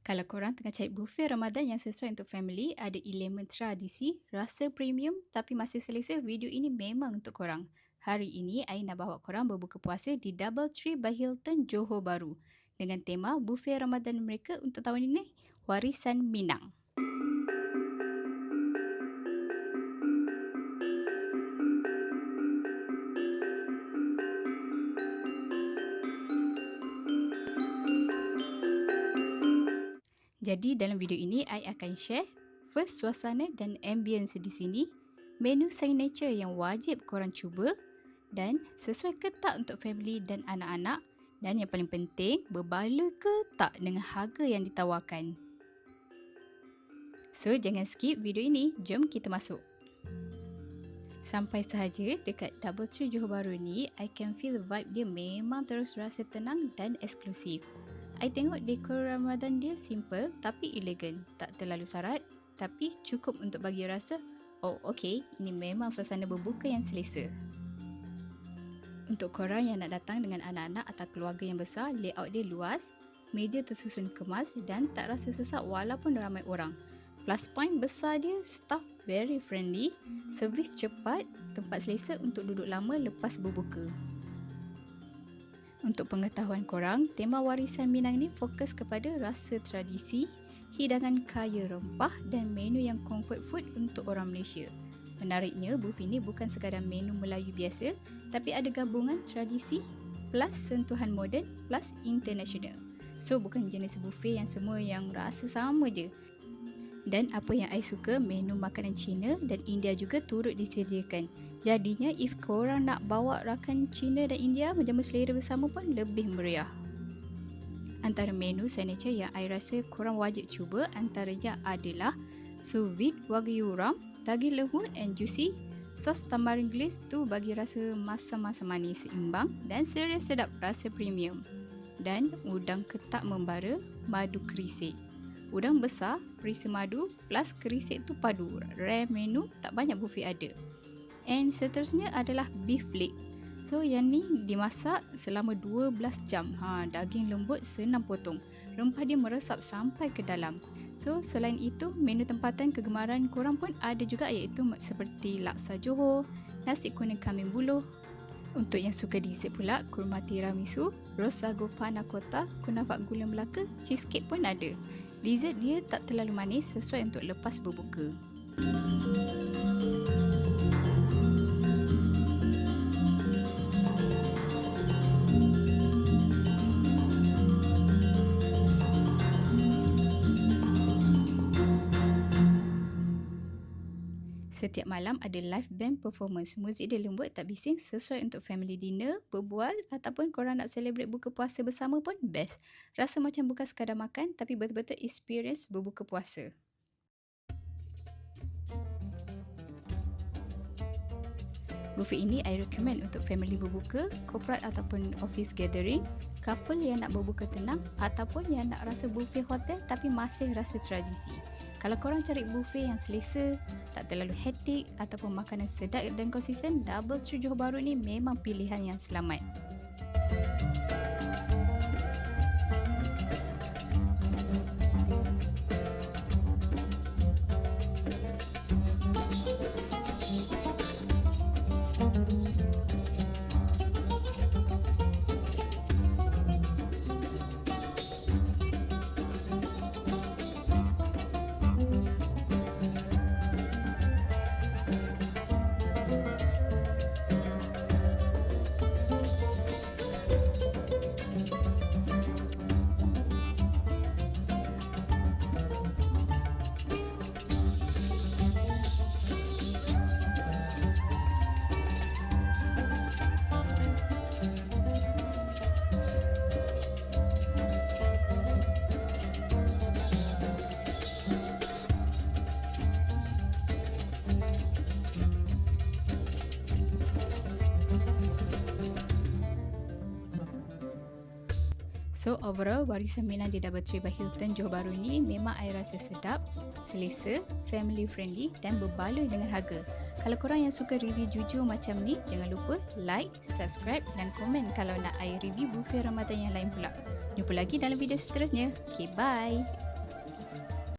Kalau korang tengah cari buffet Ramadan yang sesuai untuk family, ada elemen tradisi, rasa premium tapi masih selesa, video ini memang untuk korang. Hari ini, I nak bawa korang berbuka puasa di Doubletree by Hilton, Johor Bahru. Dengan tema buffet Ramadan mereka untuk tahun ini, Warisan Minang. Jadi dalam video ini, I akan share first suasana dan ambience di sini, menu signature yang wajib korang cuba dan sesuai ke tak untuk family dan anak-anak, dan yang paling penting, berbaloi ke tak dengan harga yang ditawarkan. So, jangan skip video ini, jom kita masuk. Sampai sahaja dekat Doubletree Johor Bahru ni, I can feel vibe dia memang terus rasa tenang dan eksklusif. I tengok dekor Ramadan dia simple tapi elegan. Tak terlalu syarat tapi cukup untuk bagi rasa, oh okey, ini memang suasana berbuka yang selesa. Untuk korang yang nak datang dengan anak-anak atau keluarga yang besar, layout dia luas, meja tersusun kemas dan tak rasa sesak walaupun ramai orang. Plus point besar dia, staff very friendly, servis cepat, tempat selesa untuk duduk lama lepas berbuka. Untuk pengetahuan korang, tema Warisan Minang ni fokus kepada rasa tradisi, hidangan kaya rempah dan menu yang comfort food untuk orang Malaysia. Menariknya, buffet ni bukan sekadar menu Melayu biasa, tapi ada gabungan tradisi plus sentuhan moden plus international. So, bukan jenis buffet yang semua yang rasa sama je. Dan apa yang I suka, menu makanan Cina dan India juga turut disediakan. Jadinya, if korang nak bawa rakan Cina dan India menjamu selera bersama pun lebih meriah. Antara menu signature yang I rasa korang wajib cuba antaranya adalah sous vide wagyu ram, daging lembut and juicy, sos tamarind glaze tu bagi rasa masam-masam manis seimbang dan serai sedap rasa premium. Dan udang ketak membara, madu kerisik. Udang besar, perisa madu plus kerisik tu padu. Rare menu, tak banyak buffet ada. And seterusnya adalah beef leg. So yang ni dimasak selama 12 jam. Daging lembut senang potong. Rempah dia meresap sampai ke dalam. So selain itu, menu tempatan kegemaran korang pun ada juga, iaitu seperti laksa Johor, nasi kuning kambing buluh. Untuk yang suka dessert pula, kurma tiramisu, ros sago panna cotta, kunafa gula Melaka, cheesecake pun ada. Dessert dia tak terlalu manis, sesuai untuk lepas berbuka. Setiap malam ada live band performance. Muzik dia lembut tak bising, sesuai untuk family dinner, berbual ataupun korang nak celebrate buka puasa bersama pun best. Rasa macam bukan sekadar makan tapi betul-betul experience berbuka puasa. Buffet ini I recommend untuk family berbuka, corporate ataupun office gathering, couple yang nak berbuka tenang ataupun yang nak rasa buffet hotel tapi masih rasa tradisi. Kalau korang cari buffet yang selesa, tak terlalu hektik ataupun makanan sedap dan konsisten, Doubletree Johor Bahru ni memang pilihan yang selamat. So overall, Warisan Minang di Doubletree by Hilton Johor Bahru ni memang I rasa sedap, selesa, family friendly dan berbaloi dengan harga. Kalau korang yang suka review jujur macam ni, jangan lupa like, subscribe dan komen kalau nak I review buffet Ramadan yang lain pula. Jumpa lagi dalam video seterusnya. Okay, bye!